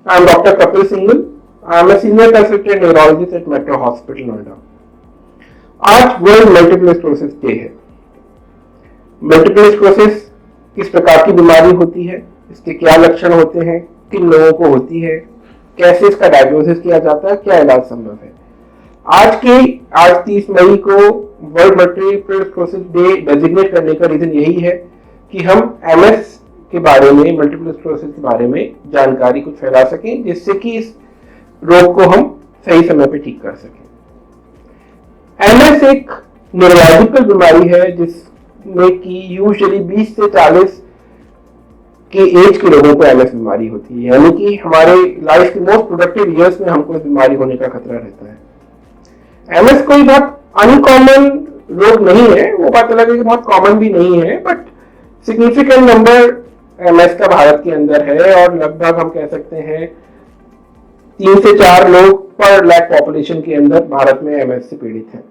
I am Dr. Kapil Singhal. I am a senior consultant neurologist at Metro Hospital Noida. आज world multiple sclerosis day है। Multiple sclerosis किस प्रकार की बीमारी होती है, इसके क्या लक्षण होते हैं, किन लोगों को होती है, कैसे इसका डायग्नोसिस किया जाता है, क्या इलाज संभव है। आज 30 मई को world multiple sclerosis day designate करने का रीजन यही है कि हम एमएस के बारे में, मल्टीपल स्क्लेरोसिस के बारे में जानकारी कुछ फैला सकें, जिससे कि इस रोग को हम सही समय पे ठीक कर सकें। एमएस एक न्यूरोलॉजिकल बीमारी है जिसमें कि यूजुअली 20 से 40 के एज के लोगों को एमएस बीमारी होती है, यानी कि हमारे लाइफ के मोस्ट प्रोडक्टिव ईयर्स में हमको इस बीमारी होने का खतरा रहता है। एमएस कोई बहुत अनकॉमन रोग नहीं है, वो बात अलग है कि बहुत कॉमन भी नहीं है, बट सिग्निफिकेंट नंबर एमएस का भारत के अंदर है और लगभग हम कह सकते हैं 3 से 4 लोग पर लाख पॉपुलेशन के अंदर भारत में एमएस से पीड़ित हैं।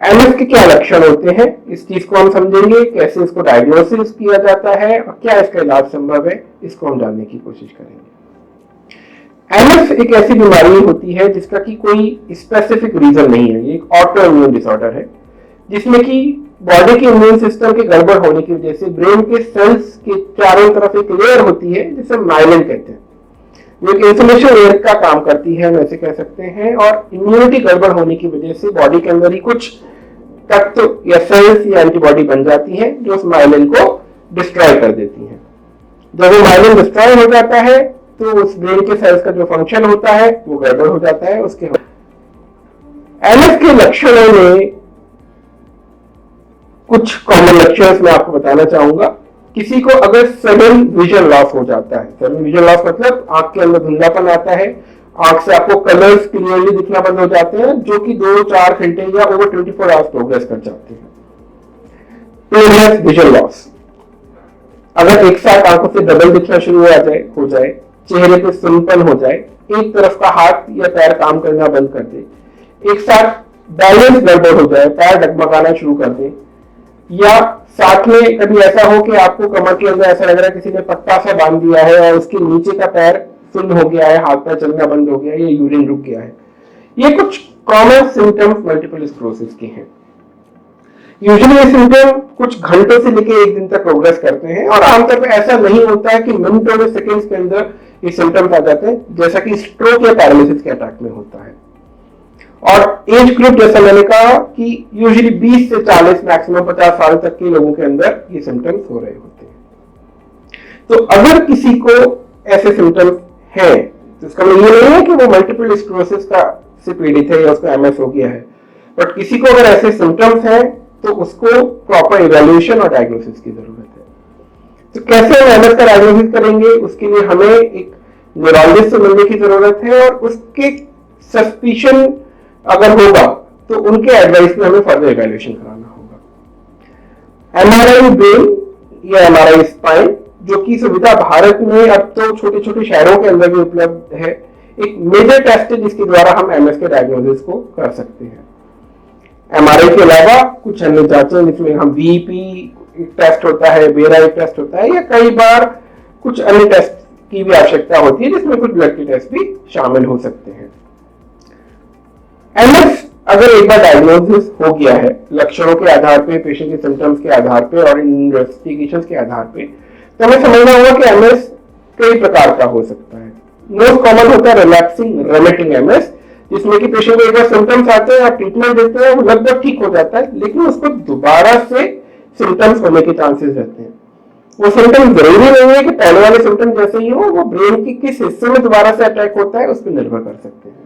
एमएस के क्या लक्षण होते हैं, इस चीज को हम समझेंगे, कैसे इसको डायग्नोसिस किया जाता है और क्या इसका इलाज संभव है, इसको हम जानने की कोशिश करेंगे। एमएस एक ऐसी बीमारी होती है जिसका कि कोई स्पेसिफिक रीजन नहीं है। ये एक ऑटो इम्यून डिसऑर्डर है जिसमें कि बॉडी के इम्यून सिस्टम के गड़बड़ होने की वजह से ब्रेन के सेल्स के चारों तरफ एक लेयर होती है जिसे माइलिन कहते हैं, जो एक इंसुलेशन लेयर का काम करती है, हम ऐसे कह सकते हैं। और इम्यूनिटी गड़बड़ होने की वजह से बॉडी के अंदर ही कुछ तत्व या सेल्स या एंटीबॉडी बन जाती है जो उस माइलिन को डिस्ट्रॉय कर देती है। जब वो माइलिन डिस्ट्रॉय हो जाता है तो उस ब्रेन के सेल्स का जो फंक्शन होता है वो गड़बड़ हो जाता है। उसके एमएस के लक्षणों में कुछ कॉमन लक्षण मैं आपको बताना चाहूंगा। किसी को अगर सडन विजन लॉस हो जाता है, सडन विजन लॉस मतलब आंख के अंदर धुंधलापन आता है, आंख से आपको कलर्स क्लियरली दिखना बंद हो जाते हैं, जो कि 2-4 घंटे या ओवर 24 आवर्स प्रोग्रेस कर जाते हैं। प्लेननेस विजन लॉस, अगर एक साथ आंखों से डबल दिखना शुरू हो जाए, चेहरे पे सुनपन हो जाए, एक तरफ का हाथ या पैर काम करना बंद कर दे, एक साथ बैलेंस गड़बड़ हो जाए, पैर डगमगाना शुरू कर दे, या साथ में कभी ऐसा हो कि आपको कमर के अंदर ऐसा लग रहा है किसी ने पट्टा सा बांध दिया है और उसके नीचे का पैर सुन्न हो गया है, हाथ पैर चलना बंद हो गया है, या यूरिन रुक गया है। ये कुछ कॉमन सिम्टम्स मल्टीपल स्क्लेरोसिस के हैं। यूजुअली ये सिम्टम कुछ घंटों से लेकर 1 दिन तक प्रोग्रेस करते हैं और आमतौर पर ऐसा नहीं होता है कि मिनटों में, सेकेंड्स के अंदर ये सिम्टम्स आ जाते हैं, जैसा कि स्ट्रोक या पैरालिसिस के अटैक में होता है। और एज ग्रुप जैसा मैंने कहा कि यूजुअली 20 से 40, मैक्सिमम 50 साल तक के लोगों के अंदर ये सिम्टम्स हो रहे होते हैं। तो अगर किसी को ऐसे सिम्टम्स हैं तो इसका मतलब ये नहीं है कि वो मल्टीपल स्क्लेरोसिस का से पीड़ित है या उसको एमएस हो गया है, बट किसी को अगर ऐसे सिम्टम्स हैं तो उसको प्रॉपर इवैल्यूएशन और डायग्नोसिस की जरूरत है। तो कैसे हम एमएस का डायग्नोसिस करेंगे, उसके लिए हमें एक न्यूरोलॉजिस्ट से मिलने की जरूरत है और उसके सस्पिशन अगर होगा तो उनके एडवाइस में हमें फर्दर इवैल्यूएशन कराना होगा। एमआरआई ब्रेन या एमआरआई स्पाइन, जो की सुविधा भारत में अब तो छोटे छोटे शहरों के अंदर भी उपलब्ध है, एक मेजर टेस्ट है जिसके द्वारा हम एमएस के डायग्नोसिस को कर सकते हैं। एमआरआई के अलावा कुछ अन्य जांचें जिसमें हम वीपी टेस्ट होता है, बेरा टेस्ट होता है, या कई बार कुछ अन्य टेस्ट की भी आवश्यकता होती है जिसमें कुछ ब्लड के टेस्ट भी शामिल हो सकते हैं। एमएस अगर एक बार डायग्नोसिस हो गया है, लक्षणों के आधार पे, पेशेंट के सिम्टम्स के आधार पे और इन्वेस्टिगेशंस के आधार पे, तो हमें समझना होगा कि एमएस कई प्रकार का हो सकता है। मोस्ट कॉमन होता है रिलैप्सिंग रेमिटिंग एमएस, जिसमें कि पेशेंट को एक बार सिम्टम्स आते हैं, आप ट्रीटमेंट देते हैं, वो लगभग ठीक हो जाता है, लेकिन उसको दोबारा से सिम्टम्स होने के चांसेस रहते हैं। वो सिम्टम जरूरी नहीं है कि पहले वाले सिम्टम जैसे ही हो, वो ब्रेन के किस हिस्से में दोबारा से अटैक होता है उस पर निर्भर कर सकते हैं।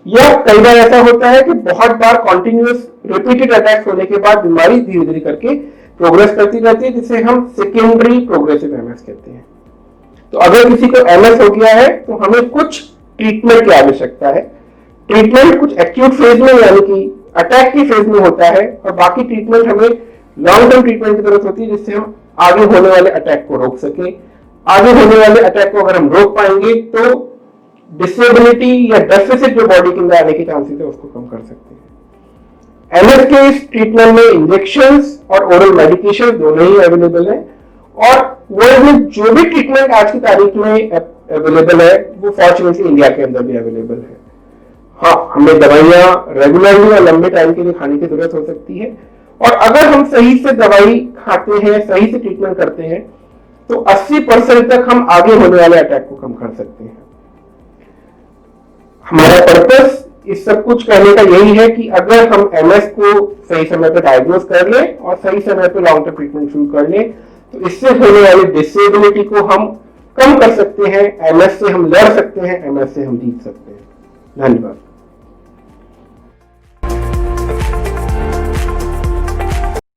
या कई बार ऐसा होता है कि बहुत बार कॉन्टिन्यूअस रिपीटेड अटैक्स होने के बाद बीमारी धीरे धीरे करके प्रोग्रेस करती रहती है, जिसे हम सेकेंडरी प्रोग्रेसिव एमएस कहते हैं। तो अगर किसी को एमएस हो गया है तो हमें कुछ ट्रीटमेंट की आवश्यकता है। ट्रीटमेंट कुछ एक्यूट फेज में यानी कि अटैक की फेज में होता है, और बाकी ट्रीटमेंट हमें लॉन्ग टर्म ट्रीटमेंट की जरूरत होती है जिससे हम आगे होने वाले अटैक को रोक सके। आगे होने वाले अटैक को अगर हम रोक पाएंगे तो डिसेबिलिटी या डेफिसिट जो बॉडी के अंदर आने के चांसेस है उसको कम कर सकते हैं। एमएस के इस ट्रीटमेंट में इंजेक्शंस और ओरल मेडिकेशन दोनों ही अवेलेबल है, और वर्ल्ड में जो भी ट्रीटमेंट आज की तारीख में अवेलेबल है, वो फॉर्चुनेटली इंडिया के अंदर भी अवेलेबल है। हाँ, हमें दवाइयाँ रेगुलरली और लंबे टाइम के लिए खाने की जरूरत हो सकती है, और अगर हम सही से दवाई खाते हैं, सही से ट्रीटमेंट करते हैं, तो 80% तक हम आगे होने वाले अटैक को कम कर सकते हैं। हमारा पर्पस इस सब कुछ कहने का यही है कि अगर हम एमएस को सही समय पर डायग्नोज कर लें और सही समय पर लॉन्ग टर्म ट्रीटमेंट शुरू कर लें, तो इससे होने वाली डिसेबिलिटी को हम कम कर सकते हैं, एमएस से हम लड़ सकते हैं, एमएस से हम जीत सकते हैं। धन्यवाद।